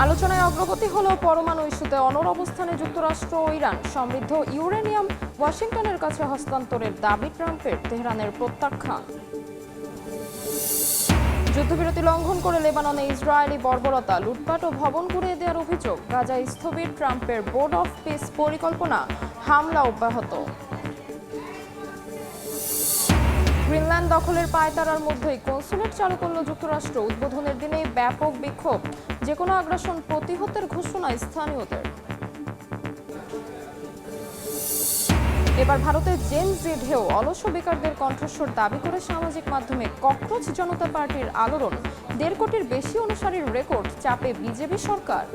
আলোচনায় অগ্রগতি হলো পরমাণু ইস্যুতে অনড় অবস্থানে যুক্তরাষ্ট্র ও ইরান। সমৃদ্ধ ইউরেনিয়াম ওয়াশিংটনের কাছে হস্তান্তরের দাবি ট্রাম্পের, তেহরানের প্রত্যাখ্যান। যুদ্ধবিরতি লঙ্ঘন করে লেবাননে ইসরায়েলি বর্বরতা, লুটপাট ও ভবন গুঁড়িয়ে দেওয়ার অভিযোগ। গাজায় স্থবির ট্রাম্পের বোর্ড অফ পিস পরিকল্পনা, হামলা অব্যাহত। গ্রিনল্যান্ড দখলের পায়তারার মধ্যেই কনসুলেট চালু করল যুক্তরাষ্ট্র। উদ্বোধনের দিনেই ব্যাপক বিক্ষোভ, যেকোনো আগ্রাসন প্রতিহতের ঘোষণা স্থানীয়দের। এবার ভারতের জেন জি ঢেউ, অলস বেকারদের কণ্ঠস্বর দাবি করে সামাজিক মাধ্যমে ককরোচ জনতা পার্টির আলোড়ন। 1.5 কোটির বেশি অনুসারীর রেকর্ড, চাপে বিজেপি সরকার।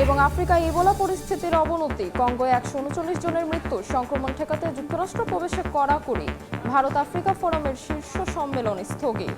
এবং আফ্রিকায় ইবোলা পরিস্থিতির অবনতি, কঙ্গোয় 139 জনের মৃত্যু। সংক্রমণ ঠেকাতে যুক্তরাষ্ট্র প্রবেশে কড়াকড়ি। ভারত আফ্রিকা ফোরামের শীর্ষ সম্মেলন স্থগিত।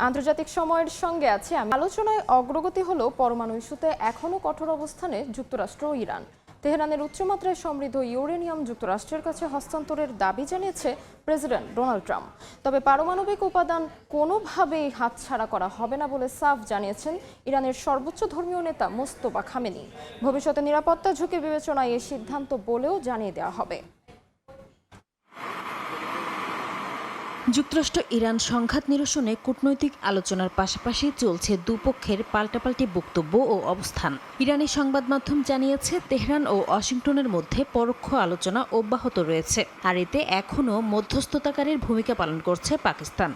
আন্তর্জাতিক সময়ের সঙ্গে আছে আমি। আলোচনায় অগ্রগতি হলো পরমাণু ইস্যুতে এখনও কঠোর অবস্থানে যুক্তরাষ্ট্র ও ইরান। তেহরানের উচ্চমাত্রায় সমৃদ্ধ ইউরেনিয়াম যুক্তরাষ্ট্রের কাছে হস্তান্তরের দাবি জানিয়েছে প্রেসিডেন্ট ডোনাল্ড ট্রাম্প। তবে পারমাণবিক উপাদান কোনোভাবেই হাতছাড়া করা হবে না বলে সাফ জানিয়েছেন ইরানের সর্বোচ্চ ধর্মীয় নেতা মোস্তফা খামেনি। ভবিষ্যতে নিরাপত্তা ঝুঁকি বিবেচনায় এই সিদ্ধান্ত বলেও জানিয়ে দেওয়া হবে। যুক্তরাষ্ট্র ইরান সংঘাত নিরসনে কূটনৈতিক আলোচনার পাশাপাশি চলছে দুপক্ষের পাল্টাপাল্টি বক্তব্য ও অবস্থান। ইরানি সংবাদ মাধ্যম জানিয়েছে, তেহরান ও ওয়াশিংটনের মধ্যে পরোক্ষ আলোচনা অব্যাহত রয়েছে, আর এতে এখনও মধ্যস্থতাকারীর ভূমিকা পালন করছে পাকিস্তান।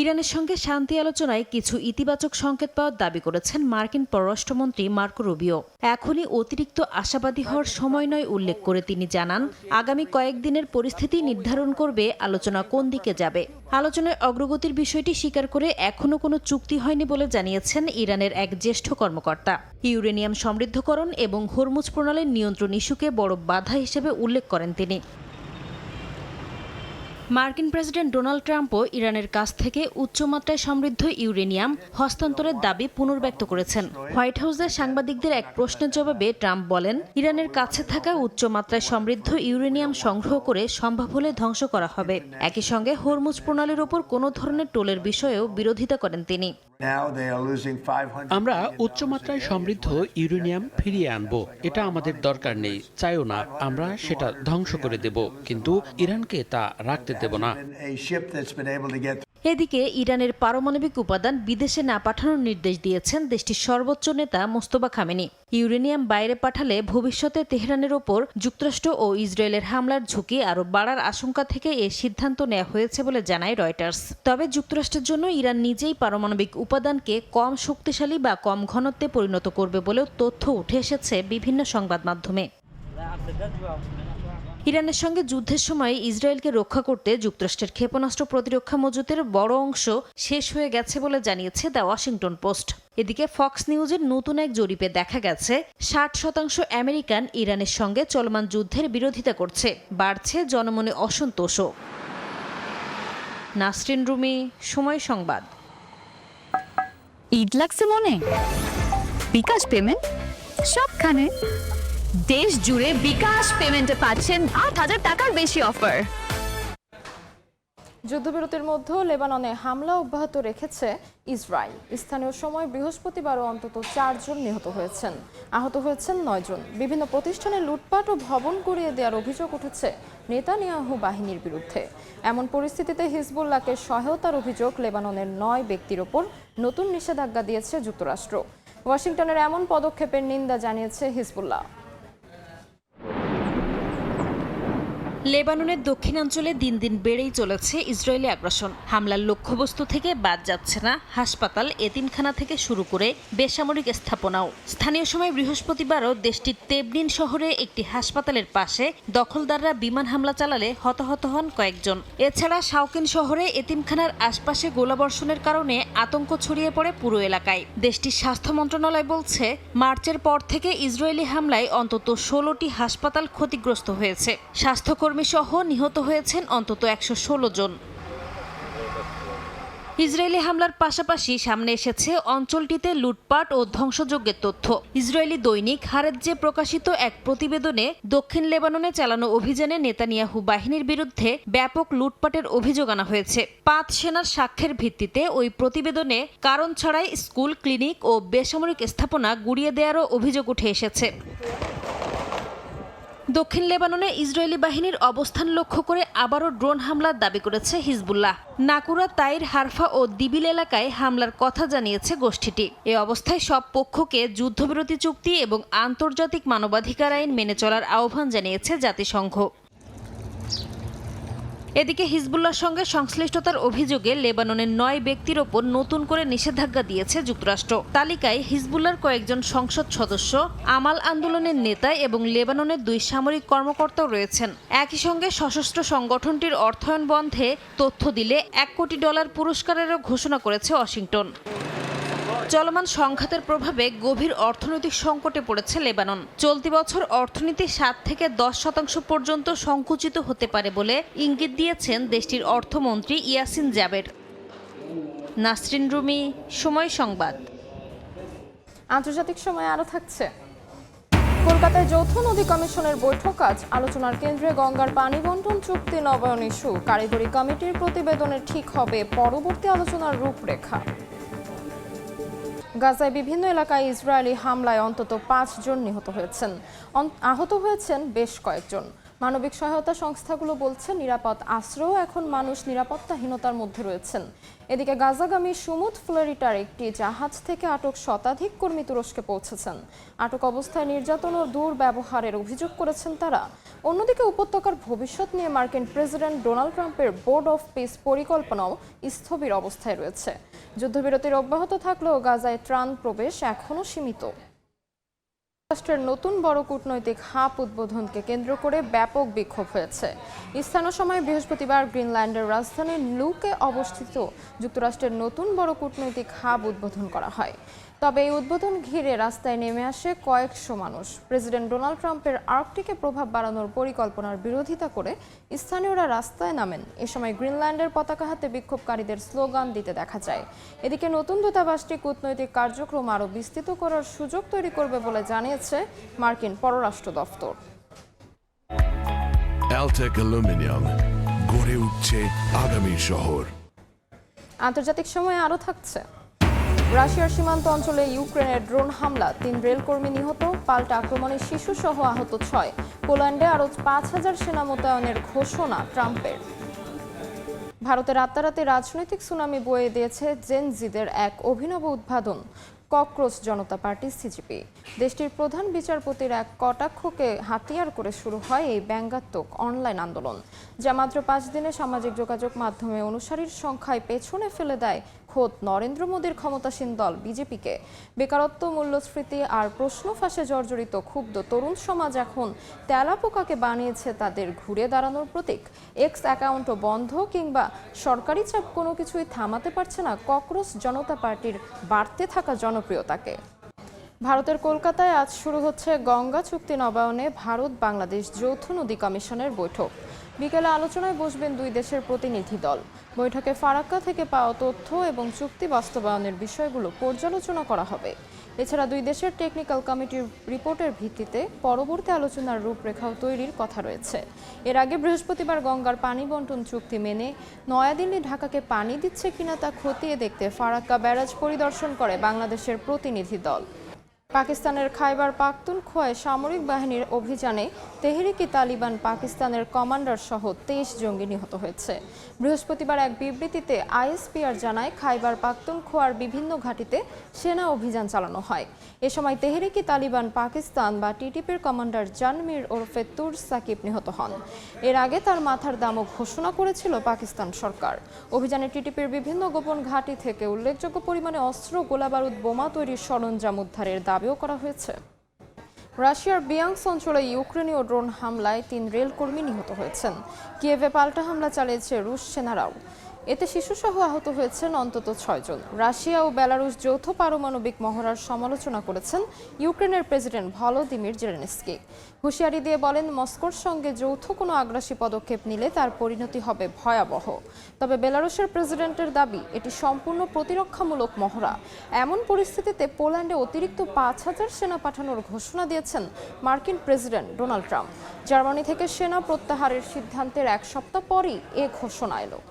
ইরানের সঙ্গে শান্তি আলোচনায় কিছু ইতিবাচক সংকেত পাওয়ার দাবি করেছেন মার্কিন পররাষ্ট্রমন্ত্রী মার্কো রুবিও। এখনই অতিরিক্ত আশাবাদী হওয়ার সময় নয় উল্লেখ করে তিনি জানান, আগামী কয়েকদিনের পরিস্থিতি নির্ধারণ করবে আলোচনা কোন দিকে যাবে। আলোচনায় অগ্রগতির বিষয়টি স্বীকার করে এখনও কোনো চুক্তি হয়নি বলে জানিয়েছেন ইরানের এক জ্যেষ্ঠ কর্মকর্তা। ইউরেনিয়াম সমৃদ্ধকরণ এবং হরমুজ প্রণালীর নিয়ন্ত্রণ ইস্যুকে বড় বাধা হিসেবে উল্লেখ করেন তিনি। মার্কিন প্রেসিডেন্ট ডোনাল্ড ট্রাম্পও ইরানের কাছ থেকে উচ্চমাত্রায় সমৃদ্ধ ইউরেনিয়াম হস্তান্তরের দাবি পুনর্ব্যক্ত করেছেন। হোয়াইট হাউসের সাংবাদিকদের এক প্রশ্নের জবাবে ট্রাম্প বলেন, ইরানের কাছে থাকা উচ্চমাত্রায় সমৃদ্ধ ইউরেনিয়াম সংগ্রহ করে সম্ভব হলে ধ্বংস করা হবে। একই সঙ্গে হরমুজ প্রণালীর ওপর কোনো ধরনের টোলের বিষয়েও বিরোধিতা করেন তিনি। আমরা উচ্চমাত্রায় সমৃদ্ধ ইউরেনিয়াম ফিরিয়ে আনবো, এটা আমাদের দরকার নেই, চাইও না। আমরা সেটা ধ্বংস করে দেব, কিন্তু ইরানকে তা রাখতে দেব না। এদিকে ইরানের পারমাণবিক উপাদান বিদেশে না পাঠানোর নির্দেশ দিয়েছেন দেশটির সর্বোচ্চ নেতা মোস্তফা খামেনি। ইউরেনিয়াম বাইরে পাঠালে ভবিষ্যতে তেহরানের ওপর যুক্তরাষ্ট্র ও ইসরায়েলের হামলার ঝুঁকি আরও বাড়ার আশঙ্কা থেকে এ সিদ্ধান্ত নেওয়া হয়েছে বলে জানায় রয়টার্স। তবে যুক্তরাষ্ট্রের জন্য ইরান নিজেই পারমাণবিক উপাদানকে কম শক্তিশালী বা কম ঘনত্বে পরিণত করবে বলেও তথ্য উঠে এসেছে বিভিন্ন সংবাদ মাধ্যমে। ইরানের সঙ্গে যুদ্ধের সময় ইসরায়েলকে রক্ষা করতে যুক্তরাষ্ট্রের ক্ষেপণাস্ত্র প্রতিরক্ষা মজুতের বড় অংশ শেষ হয়ে গেছে বলে জানিয়েছে দ্য ওয়াশিংটন পোস্ট। এদিকে ফক্স নিউজের নতুন এক জরিপে দেখা গেছে 60% আমেরিকান ইরানের সঙ্গে চলমান যুদ্ধের বিরোধিতা করছে। বাড়ছে জনমনে অসন্তোষও। নাসরিন রুমি, সময় সংবাদ। ঈদ লাগছে মনে? বিকাশ পেমেন্ট সবখানে। দেশ জুড়ে বিকাশ পেমেন্টে পাচ্ছেন 8,000 টাকার বেশি অফার। যুদ্ধবিরতির মধ্যে লেবাননে হামলা অব্যাহত রেখেছে ইসরায়েল। স্থানীয় সময় বৃহস্পতিবারও অন্তত 4 জন নিহত হয়েছেন, আহত হয়েছেন 9 জন। বিভিন্ন প্রতিষ্ঠানে লুটপাট ও ভবন গুঁড়িয়ে দেওয়ার অভিযোগ উঠেছে নেতানিয়াহু বাহিনীর বিরুদ্ধে। এমন পরিস্থিতিতে হিজবুল্লাহকে সহায়তার অভিযোগ লেবাননের 9 ব্যক্তির ওপর নতুন নিষেধাজ্ঞা দিয়েছে যুক্তরাষ্ট্র। ওয়াশিংটনের এমন পদক্ষেপের নিন্দা জানিয়েছে হিজবুল্লাহ। লেবাননের দক্ষিণাঞ্চলে দিন দিন বেড়েই চলেছে ইসরায়েলি আগ্রাসন। হামলার লক্ষ্যবস্তু থেকে বাদ যাচ্ছে না হাসপাতাল, এতিমখানা থেকে শুরু করে বেসামরিক স্থাপনাও। স্থানীয় সময় বৃহস্পতিবারও দেশটির তেবনিন শহরে একটি হাসপাতালের পাশে দখলদাররা বিমান হামলা চালালে হতাহত হন কয়েকজন। এছাড়া শাওকিন শহরে এতিমখানার আশপাশে গোলাবর্ষণের কারণে আতঙ্ক ছড়িয়ে পড়ে পুরো এলাকায়। দেশটির স্বাস্থ্য মন্ত্রণালয় বলছে, মার্চের পর থেকে ইসরায়েলি হামলায় অন্তত 16টি হাসপাতাল ক্ষতিগ্রস্ত হয়েছে। স্বাস্থ্যকর্মী সহ নিহত হয়েছেন অন্তত 116 জন। ইসরায়েলি হামলার পাশাপাশি সামনে এসেছে অঞ্চলটিতে লুটপাট ও ধ্বংসযজ্ঞের তথ্য। ইসরায়েলি দৈনিক হারেজ্জে প্রকাশিত এক প্রতিবেদনে দক্ষিণ লেবাননে চালানো অভিযানে নেতানিয়াহু বাহিনীর বিরুদ্ধে ব্যাপক লুটপাটের অভিযোগ আনা হয়েছে। 5 সেনার সাক্ষ্যের ভিত্তিতে ওই প্রতিবেদনে কারণ ছাড়াই স্কুল, ক্লিনিক ও বেসামরিক স্থাপনা গুঁড়িয়ে দেওয়ারও অভিযোগ উঠে এসেছে। দক্ষিণ লেবাননে ইসরায়েলি বাহিনীর অবস্থান লক্ষ্য করে আবারও ড্রোন হামলার দাবি করেছে হিজবুল্লাহ। নাকুরা, তাইর, হারফা ও দিবিল এলাকায় হামলার কথা জানিয়েছে গোষ্ঠীটি। এ অবস্থায় সব পক্ষকে যুদ্ধবিরতি চুক্তি এবং আন্তর্জাতিক মানবাধিকার আইন মেনে চলার আহ্বান জানিয়েছে জাতিসংঘ। এদিকে হিজবুল্লাহর সঙ্গে সংশ্লিষ্টতার অভিযোগে লেবাননের 9 ব্যক্তির ওপর নতুন করে নিষেধাজ্ঞা দিয়েছে যুক্তরাষ্ট্র। তালিকায় হিজবুল্লাহর কয়েকজন সংসদ সদস্য, আমাল আন্দোলনের নেতা এবং লেবাননের 2 সামরিক কর্মকর্তাও রয়েছেন। একই সঙ্গে সশস্ত্র সংগঠনটির অর্থায়ন বন্ধে তথ্য দিলে $1 কোটি পুরস্কারেরও ঘোষণা করেছে ওয়াশিংটন। চলমান সংঘাতের প্রভাবে গভীর অর্থনৈতিক সংকটে পড়েছে লেবানন। চলতি বছর অর্থনীতি 7 থেকে 10% পর্যন্ত সংকুচিত হতে পারে বলে ইঙ্গিত দিয়েছেন দেশটির অর্থমন্ত্রী ইয়াসিন জাবের। নাসরিন রুমি, সময় সংবাদ। আন্তর্জাতিক সময় আরও থাকছে। কলকাতায় যৌথ নদী কমিশনের বৈঠক আজ। আলোচনার কেন্দ্রে গঙ্গার পানি বন্টন চুক্তি নবায়ন ইস্যু। কারিগরি কমিটির প্রতিবেদনে ঠিক হবে পরবর্তী আলোচনার রূপরেখা। গাজায় বিভিন্ন এলাকায় ইসরায়েলি হামলায় অন্তত 5 জন নিহত হয়েছেন, আহত হয়েছেন বেশ কয়েকজন। মানবিক সহায়তা সংস্থাগুলো বলছে নিরাপদ আশ্রয় এখন মানুষ নিরাপত্তাহীনতার মধ্যে রয়েছেন। এদিকে গাজাগামী সুমুদ ফ্লোরিডার একটি জাহাজ থেকে আটক শতাধিক কর্মী তুরস্কে পৌঁছেছেন। আটক অবস্থায় নির্যাতন ও দুর্ব্যবহারের অভিযোগ করেছেন তারা। অন্যদিকে উপত্যকার ভবিষ্যৎ নিয়ে মার্কিন প্রেসিডেন্ট ডোনাল্ড ট্রাম্পের বোর্ড অফ পিস পরিকল্পনাও স্থবির অবস্থায় রয়েছে। যুদ্ধবিরতির অব্যাহত থাকলেও গাজায় ত্রাণ প্রবেশ এখনও সীমিত। যুক্তরাষ্ট্রের নতুন বড় কূটনৈতিক হাব উদ্বোধনকে কেন্দ্র করে ব্যাপক বিক্ষোভ হয়েছে। স্থানীয় সময় বৃহস্পতিবার গ্রিনল্যান্ডের রাজধানী নুকে অবস্থিত যুক্তরাষ্ট্রের নতুন বড় কূটনৈতিক হাব উদ্বোধন করা হয়। তবে এই উদ্বোধন ঘিরে রাস্তায় নেমে আসে কয়েকশো মানুষ। প্রেসিডেন্ট ডোনাল্ড ট্রাম্পের আর্কটিকে প্রভাব বাড়ানোর পরিকল্পনার বিরোধিতা করে স্থানীয়রা রাস্তায় নামেন। এ সময় গ্রিনল্যান্ডের পতাকা হাতে বিক্ষোভকারীদের স্লোগান দিতে দেখা যায়। এদিকে নতুন দূতাবাসটি কূটনৈতিক কার্যক্রম আরও বিস্তৃত করার সুযোগ তৈরি করবে বলে জানিয়েছে মার্কিন পররাষ্ট্র দফতর। অ্যালটেক অ্যালুমিনিয়াম, গড়ে উঠছে আগামীর শহর। আন্তর্জাতিক সময়ে আরও থাকছে। রাশিয়ার সীমান্ত অঞ্চলে ইউক্রেনের ড্রোন হামলা, 3 রেলকর্মী নিহত। পাল্টা আক্রমণে শিশুসহ আহত 6। পোল্যান্ডে আরও 5000 সেনা মোতায়েনের ঘোষণা ট্রাম্পের। ভারতে রাতারাতি রাজনৈতিক সুনামি বয়ে দিয়েছে জেন জিদের এক অভিনব উদ্ভাবন, ককরোচ জনতা পার্টি সিজিপি। দেশটির প্রধান বিচারপতির এক কটাক্ষকে হাতিয়ার করে শুরু হয় এই ব্যঙ্গাত্মক অনলাইন আন্দোলন, যা মাত্র 5 দিনে সামাজিক যোগাযোগ মাধ্যমে অনুসারীর সংখ্যায় পেছনে ফেলে দেয় খোদ নরেন্দ্র মোদীর ক্ষমতাসীন দল বিজেপিকে। বেকারত্ব, মূল্যস্ফীতি আর প্রশ্ন ফাঁসে জর্জরিত ক্ষুব্ধ তরুণ সমাজ এখন তেলাপোকাকে বানিয়েছে তাদের ঘুরে দাঁড়ানোর প্রতীক। এক্স অ্যাকাউন্টও বন্ধ কিংবা সরকারি চাপ কোনো কিছুই থামাতে পারছে না ককরোচ জনতা পার্টির বাড়তে থাকা জনপ্রিয়তাকে। ভারতের কলকাতায় আজ শুরু হচ্ছে গঙ্গা চুক্তি নবায়নে ভারত বাংলাদেশ যৌথ নদী কমিশনের বৈঠক। বিকেলে আলোচনায় বসবেন 2 দেশের প্রতিনিধি দল। বৈঠকে ফারাক্কা থেকে পাওয়া তথ্য এবং চুক্তি বাস্তবায়নের বিষয়গুলো পর্যালোচনা করা হবে। এছাড়া 2 দেশের টেকনিক্যাল কমিটির রিপোর্টের ভিত্তিতে পরবর্তী আলোচনার রূপরেখাও তৈরির কথা রয়েছে। এর আগে বৃহস্পতিবার গঙ্গার পানি বন্টন চুক্তি মেনে নয়াদিল্লি ঢাকাকে পানি দিচ্ছে কিনা তা খতিয়ে দেখতে ফারাক্কা ব্যারাজ পরিদর্শন করে বাংলাদেশের প্রতিনিধি দল। পাকিস্তানের খাইবার পাখতুনখোয়ায় সামরিক বাহিনীর অভিযানে তেহরিকি তালিবান পাকিস্তানের কমান্ডার সহ 23 জঙ্গি নিহত হয়েছে। বৃহস্পতিবার এক বিবৃতিতে আইএসপিআর জানায়, খাইবার পাখতুনখোয়ার বিভিন্ন ঘাঁটিতে সেনা অভিযান চালানো হয়। এ সময় তেহরিকি তালিবান পাকিস্তান বা টিটিপির কমান্ডার জানমির ওরফে তুর সাকিব নিহত হন। এর আগে তার মাথার দামও ঘোষণা করেছিল পাকিস্তান সরকার। অভিযানে টিটিপির বিভিন্ন গোপন ঘাঁটি থেকে উল্লেখযোগ্য পরিমাণে অস্ত্র, গোলাবারুদ, বোমা তৈরির সরঞ্জাম উদ্ধারের দাবিও করা হয়েছে। রাশিয়ার বিয়াংস অঞ্চলে ইউক্রেনীয় ড্রোন হামলায় 3 রেলকর্মী নিহত হয়েছেন। কিয়েভে পাল্টা হামলা চালিয়েছে রুশ সেনারাও। এতে শিশুসহ আহত হয়েছেন অন্তত 6 জন। রাশিয়া ও বেলারুশ যৌথ পারমাণবিক মহড়ার সমালোচনা করেছেন ইউক্রেনের প্রেসিডেন্ট ভলোদিমির জেলেনস্কি। হুঁশিয়ারি দিয়ে বলেন, মস্কোর সঙ্গে যৌথ কোনো আগ্রাসী পদক্ষেপ নিলে তার পরিণতি হবে ভয়াবহ। তবে বেলারুশের প্রেসিডেন্টের দাবি, এটি সম্পূর্ণ প্রতিরক্ষামূলক মহড়া। এমন পরিস্থিতিতে পোল্যান্ডে অতিরিক্ত 5,000 সেনা পাঠানোর ঘোষণা দিয়েছেন মার্কিন প্রেসিডেন্ট ডোনাল্ড ট্রাম্প। জার্মানি থেকে সেনা প্রত্যাহারের সিদ্ধান্তের 1 সপ্তাহ পরই এ ঘোষণা এলো।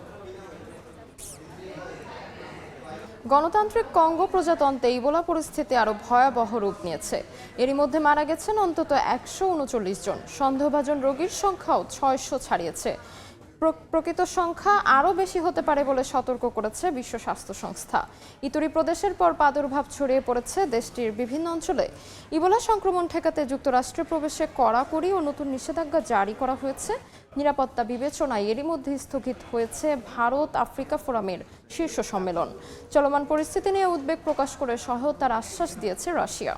গণতান্ত্রিক কঙ্গো প্রজাতন্ত্রে ইবোলা পরিস্থিতি আরও ভয়াবহ রূপ নিয়েছে। এরই মধ্যে মারা গেছেন অন্তত 139 জন। সন্দেহভাজন রোগীর সংখ্যাও 600 ছাড়িয়েছে। প্রকৃত সংখ্যা আরও বেশি হতে পারে বলে সতর্ক করেছে বিশ্ব স্বাস্থ্য সংস্থা। ইতুরি প্রদেশের পর প্রাদুর্ভাব ছড়িয়ে পড়েছে দেশটির বিভিন্ন অঞ্চলে। ইবোলা সংক্রমণ ঠেকাতে যুক্তরাষ্ট্রে প্রবেশে কড়াকড়ি ও নতুন নিষেধাজ্ঞা জারি করা হয়েছে। নিরাপত্তা বিবেচনায় এরই মধ্যে স্থগিত হয়েছে ভারত আফ্রিকা ফোরামের শীর্ষ সম্মেলন। চলমান পরিস্থিতি নিয়ে উদ্বেগ প্রকাশ করে সহায়তার আশ্বাস দিয়েছে রাশিয়া।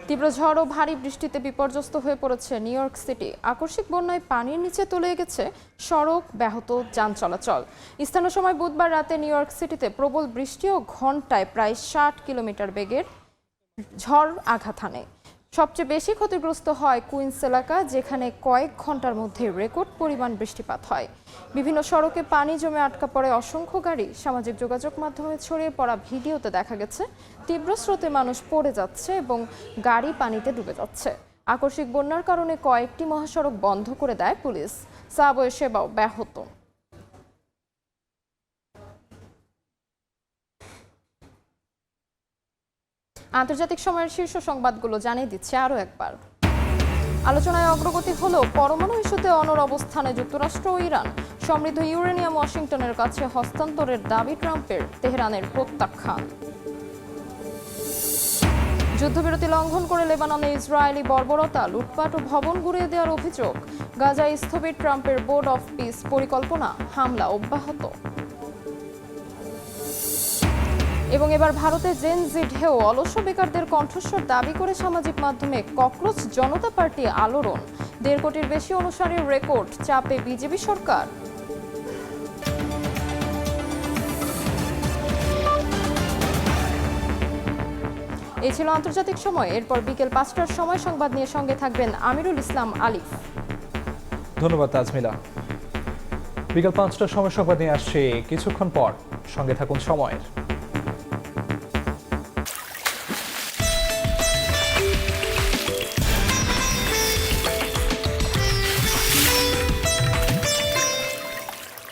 তীব্র ঝড় ও ভারী বৃষ্টিতে বিপর্যস্ত হয়ে পড়েছে নিউ ইয়র্ক সিটি। আকস্মিক বন্যায় পানির নিচে তলিয়ে গেছে সড়ক, ব্যাহত যান চলাচল। স্থানীয় সময় বুধবার রাতে নিউ ইয়র্ক সিটিতে প্রবল বৃষ্টি ও ঘন্টায় প্রায় 60 কিলোমিটার বেগের ঝড় আঘাত হানে। সবচেয়ে বেশি ক্ষতিগ্রস্ত হয় কুইন্স এলাকা, যেখানে কয়েক ঘন্টার মধ্যে রেকর্ড পরিমাণ বৃষ্টিপাত হয়। বিভিন্ন সড়কে পানি জমে আটকা পড়ে অসংখ্য গাড়ি। সামাজিক যোগাযোগ মাধ্যমে ছড়িয়ে পড়া ভিডিওতে দেখা গেছে তীব্র স্রোতে মানুষ পড়ে যাচ্ছে এবং গাড়ি পানিতে ডুবে যাচ্ছে। আকস্মিক বন্যার কারণে কয়েকটি মহাসড়ক বন্ধ করে দেয় পুলিশ। সাবওয়ে সেবাও ব্যাহত। আন্তর্জাতিক সময়ের শীর্ষ সংবাদগুলো জানিয়ে দিচ্ছে আরও একবার। আলোচনায় অগ্রগতি হলো পরমাণু ইস্যুতে অনড় অবস্থানে যুক্তরাষ্ট্র ও ইরান। সমৃদ্ধ ইউরেনিয়াম ওয়াশিংটনের কাছে হস্তান্তরের দাবি ট্রাম্পের, তেহরানের প্রত্যাখ্যান। যুদ্ধবিরতি লঙ্ঘন করে লেবাননে ইসরায়েলি বর্বরতা, লুটপাট ও ভবন গুঁড়িয়ে দেওয়ার অভিযোগ। গাজায় স্থবির ট্রাম্পের বোর্ড অফ পিস পরিকল্পনা, হামলা অব্যাহত। এবং এবার ভারতে জেন জি ঢেউ, অলস বেকারদের কণ্ঠস্বর দাবি করে সামাজিক মাধ্যমে ককরোচ জনতা পার্টি আলোড়ন। 1.5 কোটির বেশি অনুসারীর রেকর্ড, চাপে বিজেপি সরকার। এই ছিল আন্তর্জাতিক সময়। এরপর বিকেল 5টার সময় সংবাদ নিয়ে সঙ্গে থাকবেন আমিরুল ইসলাম আলিফ। ধন্যবাদ তাজমিলা। বিকেল 5টার সময় সংবাদ নিয়ে আসছে কিছুক্ষণ পর। সঙ্গে থাকুন সময়ের।